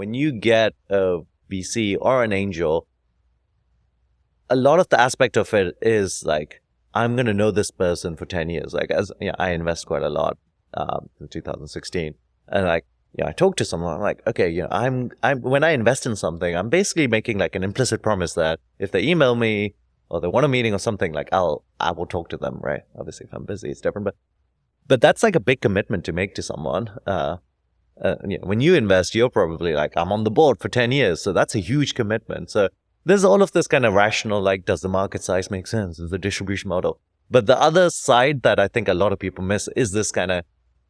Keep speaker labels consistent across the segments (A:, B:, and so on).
A: when you get a VC or an angel, a lot of the aspect of it is like, I'm going to know this person for 10 years. Like, as I invest quite a lot in 2016. And like, I talk to someone, I'm like, okay, I'm when I invest in something, I'm basically making like an implicit promise that if they email me or they want a meeting or something, like I will talk to them, right? Obviously, if I'm busy, it's different, but that's like a big commitment to make to someone. When you invest, you're probably like, I'm on the board for 10 years. So that's a huge commitment. So there's all of this kind of rational, like, does the market size make sense? Is the distribution model? But the other side that I think a lot of people miss is this kind of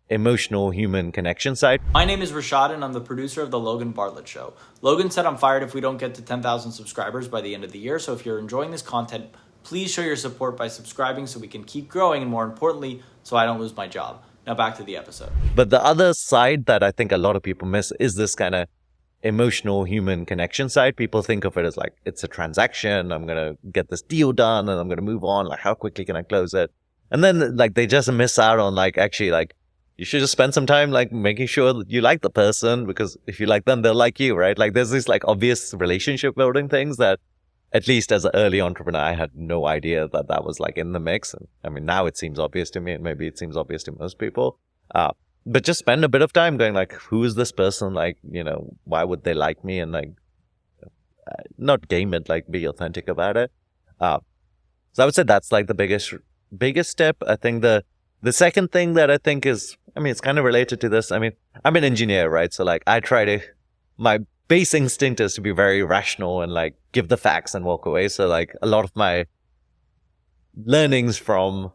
A: emotional human connection side.
B: My name is Rashad and I'm the producer of the Logan Bartlett Show. Logan said I'm fired if we don't get to 10,000 subscribers by the end of the year. So if you're enjoying this content, please show your support by subscribing so we can keep growing, and more importantly, so I don't lose my job. Now back to the episode.
A: But the other side that I think a lot of people miss is this kind of emotional human connection side. People think of it as like, it's a transaction. I'm going to get this deal done and I'm going to move on. Like, how quickly can I close it? And then like, they just miss out on like, actually like, you should just spend some time like making sure that you like the person, because if you like them, they'll like you, right? Like there's these like obvious relationship building things that at least as an early entrepreneur, I had no idea that that was like in the mix. And I mean, now it seems obvious to me, and maybe it seems obvious to most people. But just spend a bit of time going like, who is this person? Like, why would they like me? And like, not game it, like be authentic about it. So I would say that's like the biggest step. I think the second thing that I think is, it's kind of related to this. I'm an engineer, right? So like my base instinct is to be very rational and like give the facts and walk away. So like a lot of my learnings from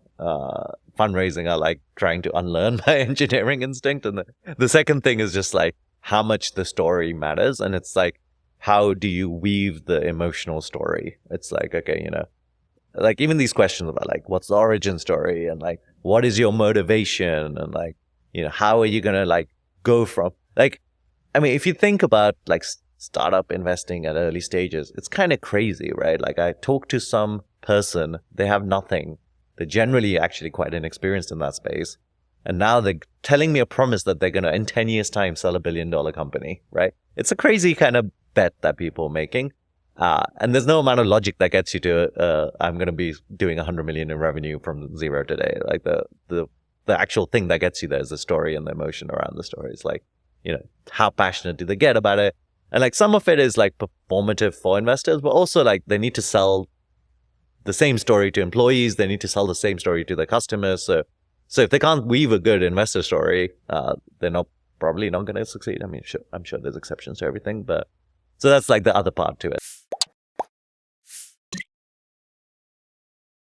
A: fundraising are like trying to unlearn my engineering instinct. And the second thing is just like how much the story matters. And it's like, how do you weave the emotional story? It's like, okay, like even these questions about like, what's the origin story? And like, what is your motivation? And like, how are you going to like go from like, if you think about like startup investing at early stages, it's kind of crazy, right? Like I talk to some person, they have nothing. They're generally actually quite inexperienced in that space. And now they're telling me a promise that they're going to, in 10 years time, sell $1 billion company, right? It's a crazy kind of bet that people are making. And there's no amount of logic that gets you to, I'm going to be doing 100 million in revenue from zero today. Like the actual thing that gets you there is the story and the emotion around the story. It's like, how passionate do they get about it? And like some of it is like performative for investors, but also like they need to sell the same story to employees. They need to sell the same story to their customers. So if they can't weave a good investor story, they're probably not going to succeed. I'm sure there's exceptions to everything, but so that's like the other part to it.